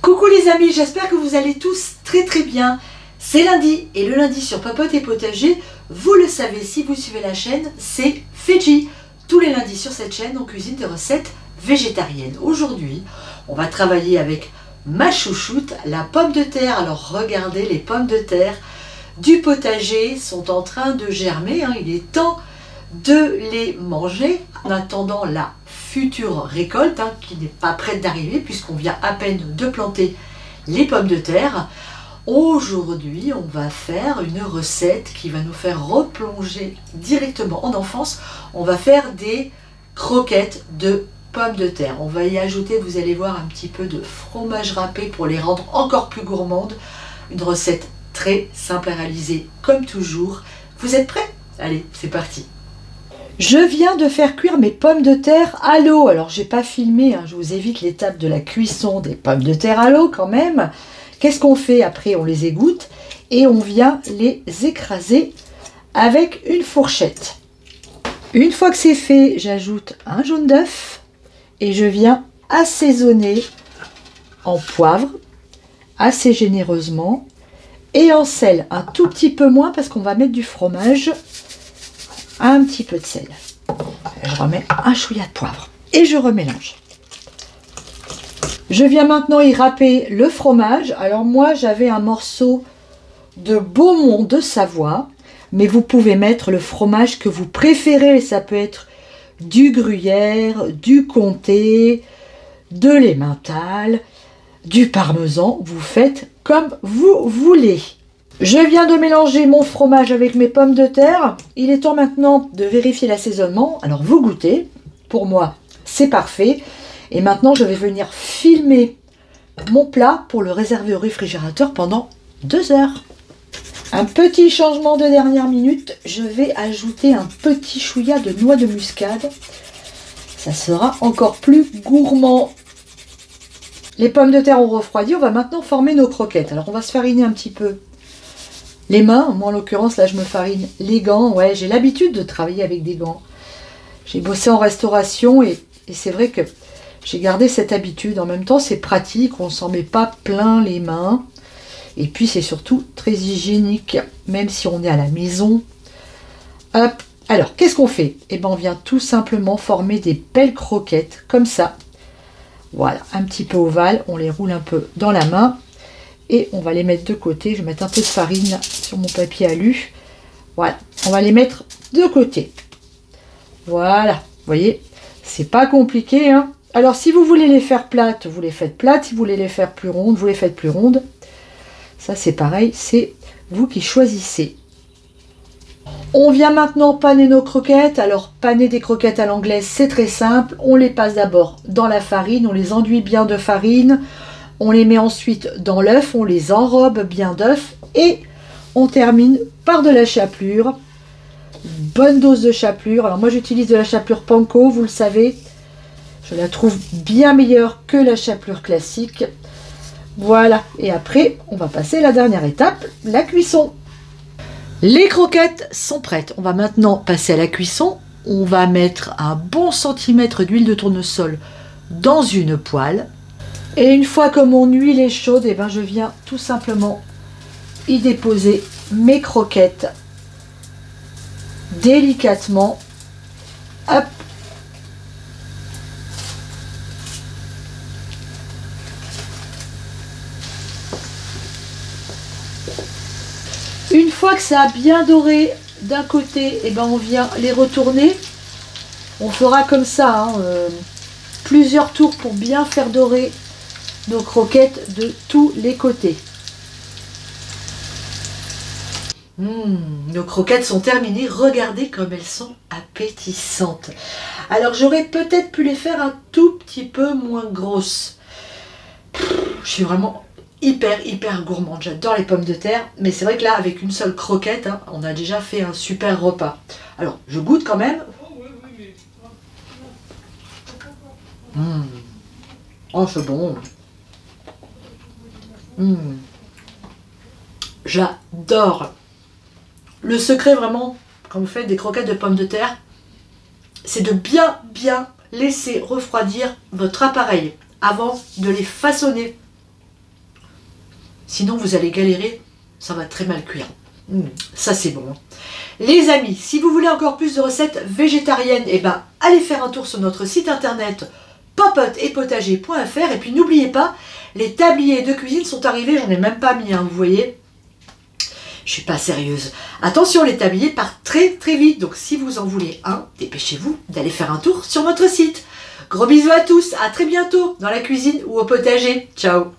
Coucou les amis, j'espère que vous allez tous très bien. C'est lundi et le lundi sur Papote et Potager, vous le savez si vous suivez la chaîne, c'est Veggie. Tous les lundis sur cette chaîne, on cuisine des recettes végétariennes. Aujourd'hui, on va travailler avec ma chouchoute, la pomme de terre. Alors regardez, les pommes de terre du potager sont en train de germer. Il est temps de les manger en attendant la future récolte qui n'est pas prête d'arriver puisqu'on vient à peine de planter les pommes de terre. Aujourd'hui, on va faire une recette qui va nous faire replonger directement en enfance. On va faire des croquettes de pommes de terre. On va y ajouter, vous allez voir, un petit peu de fromage râpé pour les rendre encore plus gourmandes. Une recette très simple à réaliser comme toujours. Vous êtes prêts? Allez, c'est parti. Je viens de faire cuire mes pommes de terre à l'eau. Alors, j'ai pas filmé, je vous évite l'étape de la cuisson des pommes de terre à l'eau quand même. Qu'est-ce qu'on fait après? On les égoutte et on vient les écraser avec une fourchette. Une fois que c'est fait, j'ajoute un jaune d'œuf et je viens assaisonner en poivre assez généreusement et en sel un tout petit peu moins parce qu'on va mettre du fromage. Un petit peu de sel. Je remets un chouïa de poivre et je remélange. Je viens maintenant y râper le fromage. Alors moi j'avais un morceau de Beaumont de Savoie, mais vous pouvez mettre le fromage que vous préférez. Ça peut être du gruyère, du comté, de l'emmental, du parmesan. Vous faites comme vous voulez. Je viens de mélanger mon fromage avec mes pommes de terre. Il est temps maintenant de vérifier l'assaisonnement. Alors vous goûtez. Pour moi, c'est parfait. Et maintenant, je vais venir filmer mon plat pour le réserver au réfrigérateur pendant 2 heures. Un petit changement de dernière minute. Je vais ajouter un petit chouïa de noix de muscade. Ça sera encore plus gourmand. Les pommes de terre ont refroidi. On va maintenant former nos croquettes. Alors on va se fariner un petit peu les mains. Moi en l'occurrence là je me farine les gants. Ouais, j'ai l'habitude de travailler avec des gants. J'ai bossé en restauration et c'est vrai que j'ai gardé cette habitude. En même temps c'est pratique, on s'en met pas plein les mains. Et puis c'est surtout très hygiénique, même si on est à la maison. Hop. Alors qu'est-ce qu'on fait? Eh bien on vient tout simplement former des belles croquettes comme ça. Voilà, un petit peu ovales, on les roule un peu dans la main. Et on va les mettre de côté. Je vais mettre un peu de farine sur mon papier alu. Voilà, on va les mettre de côté. Voilà, vous voyez, c'est pas compliqué. Alors, si vous voulez les faire plates, vous les faites plates. Si vous voulez les faire plus rondes, vous les faites plus rondes. Ça, c'est pareil, c'est vous qui choisissez. On vient maintenant paner nos croquettes. Alors, paner des croquettes à l'anglaise, c'est très simple. On les passe d'abord dans la farine. On les enduit bien de farine. On les met ensuite dans l'œuf, on les enrobe bien d'œuf et on termine par de la chapelure. Bonne dose de chapelure. Alors moi j'utilise de la chapelure panko, vous le savez. Je la trouve bien meilleure que la chapelure classique. Voilà. Et après, on va passer à la dernière étape, la cuisson. Les croquettes sont prêtes. On va maintenant passer à la cuisson. On va mettre un bon centimètre d'huile de tournesol dans une poêle. Et une fois que mon huile est chaude, je viens tout simplement y déposer mes croquettes délicatement. Hop. Une fois que ça a bien doré d'un côté, on vient les retourner. On fera comme ça, plusieurs tours pour bien faire dorer nos croquettes de tous les côtés. Nos croquettes sont terminées. Regardez comme elles sont appétissantes. Alors j'aurais peut-être pu les faire un tout petit peu moins grosses. Je suis vraiment hyper gourmande. J'adore les pommes de terre. Mais c'est vrai que là, avec une seule croquette, on a déjà fait un super repas. Alors, je goûte quand même. Oh, c'est bon. J'adore. Le secret vraiment, quand vous faites des croquettes de pommes de terre, c'est de bien laisser refroidir votre appareil avant de les façonner. Sinon, vous allez galérer, ça va très mal cuire. Ça, c'est bon. Les amis, si vous voulez encore plus de recettes végétariennes, eh ben, allez faire un tour sur notre site internet popoteetpotager.fr. Et puis, n'oubliez pas, les tabliers de cuisine sont arrivés, j'en ai même pas mis un, vous voyez. Je suis pas sérieuse. Attention, les tabliers partent très très vite. Donc, si vous en voulez un, dépêchez-vous d'aller faire un tour sur notre site. Gros bisous à tous, à très bientôt dans la cuisine ou au potager. Ciao!